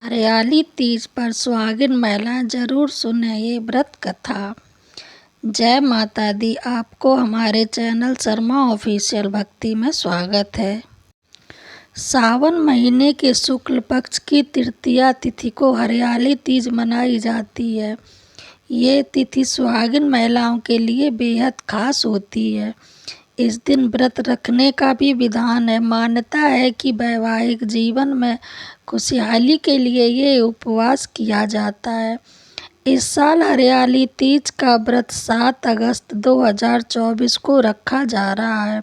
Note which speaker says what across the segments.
Speaker 1: हरियाली तीज पर सुहागिन महिलाएं जरूर सुने ये व्रत कथा। जय माता दी। आपको हमारे चैनल शर्मा ऑफिशियल भक्ति में स्वागत है। सावन महीने के शुक्ल पक्ष की तृतीया तिथि को हरियाली तीज मनाई जाती है। ये तिथि सुहागिन महिलाओं के लिए बेहद खास होती है। इस दिन व्रत रखने का भी विधान है। मान्यता है कि वैवाहिक जीवन में खुशहाली के लिए ये उपवास किया जाता है। इस साल हरियाली तीज का व्रत 7 अगस्त 2024 को रखा जा रहा है।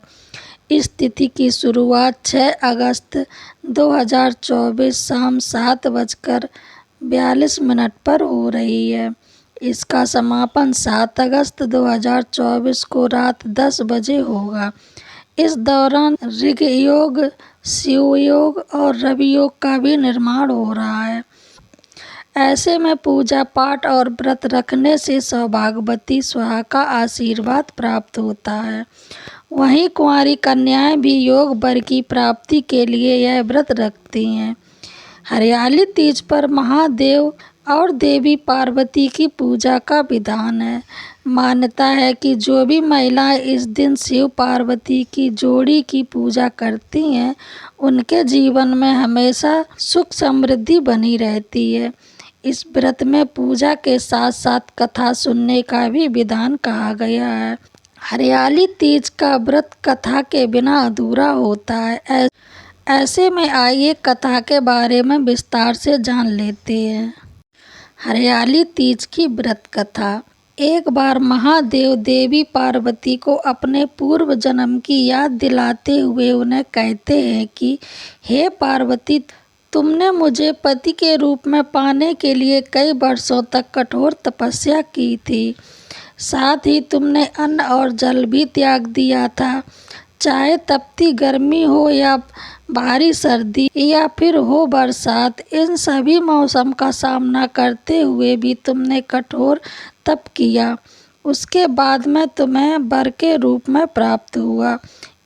Speaker 1: इस तिथि की शुरुआत 6 अगस्त 2024 शाम 7:42 पर हो रही है। इसका समापन 7 अगस्त 2024 को रात 10 बजे होगा। इस दौरान ऋग योग, शिव योग और रवि योग का भी निर्माण हो रहा है। ऐसे में पूजा पाठ और व्रत रखने से सौभाग्यवती सुहा का आशीर्वाद प्राप्त होता है। वहीं कुंवारी कन्याएं भी योग वर की प्राप्ति के लिए यह व्रत रखती हैं। हरियाली तीज पर महादेव और देवी पार्वती की पूजा का विधान है। मान्यता है कि जो भी महिलाएं इस दिन शिव पार्वती की जोड़ी की पूजा करती हैं, उनके जीवन में हमेशा सुख समृद्धि बनी रहती है। इस व्रत में पूजा के साथ साथ कथा सुनने का भी विधान कहा गया है। हरियाली तीज का व्रत कथा के बिना अधूरा होता है। ऐसे में आइए कथा के बारे में विस्तार से जान लेते हैं। हरियाली तीज की व्रत कथा। एक बार महादेव देवी पार्वती को अपने पूर्व जन्म की याद दिलाते हुए उन्हें कहते हैं कि हे पार्वती, तुमने मुझे पति के रूप में पाने के लिए कई वर्षों तक कठोर तपस्या की थी। साथ ही तुमने अन्न और जल भी त्याग दिया था। चाहे तपती गर्मी हो या भारी सर्दी या फिर हो बरसात, इन सभी मौसम का सामना करते हुए भी तुमने कठोर तप किया। उसके बाद में तुम्हें वर के रूप में प्राप्त हुआ।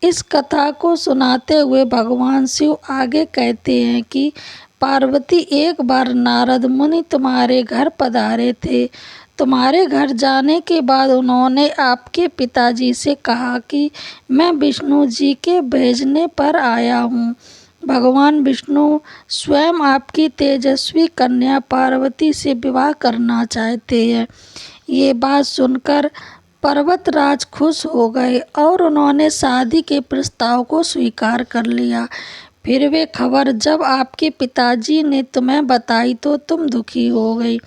Speaker 1: इस कथा को सुनाते हुए भगवान शिव आगे कहते हैं कि पार्वती, एक बार नारद मुनि तुम्हारे घर पधारे थे। तुम्हारे घर जाने के बाद उन्होंने आपके पिताजी से कहा कि मैं विष्णु जी के भेजने पर आया हूँ। भगवान विष्णु स्वयं आपकी तेजस्वी कन्या पार्वती से विवाह करना चाहते हैं। ये बात सुनकर पर्वतराज खुश हो गए और उन्होंने शादी के प्रस्ताव को स्वीकार कर लिया। फिर वे खबर जब आपके पिताजी ने तुम्हें बताई तो तुम दुखी हो गई।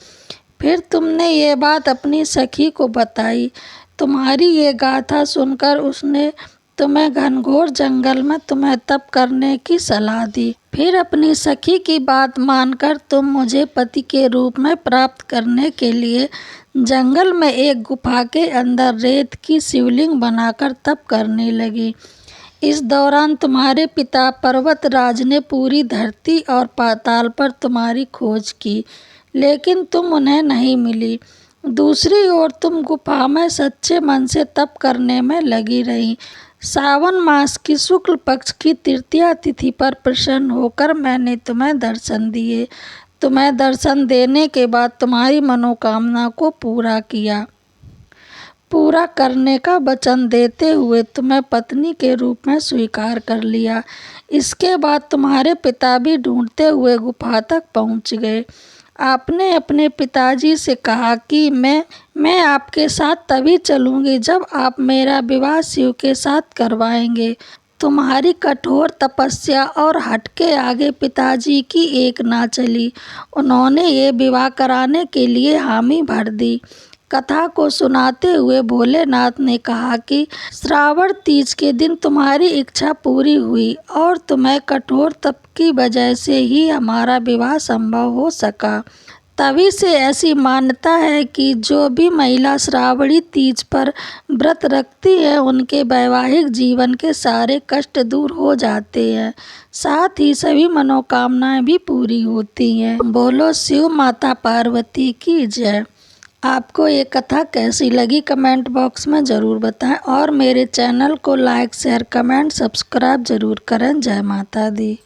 Speaker 1: फिर तुमने ये बात अपनी सखी को बताई। तुम्हारी ये गाथा सुनकर उसने तुम्हें घनघोर जंगल में तुम्हें तप करने की सलाह दी। फिर अपनी सखी की बात मानकर तुम मुझे पति के रूप में प्राप्त करने के लिए जंगल में एक गुफा के अंदर रेत की शिवलिंग बनाकर तप करने लगी। इस दौरान तुम्हारे पिता पर्वतराज ने पूरी धरती और पाताल पर तुम्हारी खोज की, लेकिन तुम उन्हें नहीं मिली। दूसरी ओर तुम गुफा में सच्चे मन से तप करने में लगी रही। सावन मास की शुक्ल पक्ष की तृतीया तिथि पर प्रसन्न होकर मैंने तुम्हें दर्शन दिए। तुम्हें दर्शन देने के बाद तुम्हारी मनोकामना को पूरा किया। पूरा करने का वचन देते हुए तुम्हें पत्नी के रूप में स्वीकार कर लिया। इसके बाद तुम्हारे पिता भी ढूंढते हुए गुफा तक पहुंच गए। आपने अपने पिताजी से कहा कि मैं आपके साथ तभी चलूंगी जब आप मेरा विवाह शिव के साथ करवाएंगे। तुम्हारी कठोर तपस्या और हठ के आगे पिताजी की एक ना चली। उन्होंने ये विवाह कराने के लिए हामी भर दी। कथा को सुनाते हुए भोलेनाथ ने कहा कि श्रावण तीज के दिन तुम्हारी इच्छा पूरी हुई और तुम्हें कठोर तप की वजह से ही हमारा विवाह संभव हो सका। तभी से ऐसी मान्यता है कि जो भी महिला श्रावणी तीज पर व्रत रखती है, उनके वैवाहिक जीवन के सारे कष्ट दूर हो जाते हैं। साथ ही सभी मनोकामनाएं भी पूरी होती हैं। बोलो शिव माता पार्वती की जय। आपको ये कथा कैसी लगी कमेंट बॉक्स में ज़रूर बताएं और मेरे चैनल को लाइक, शेयर, कमेंट, सब्सक्राइब ज़रूर करें। जय माता दी।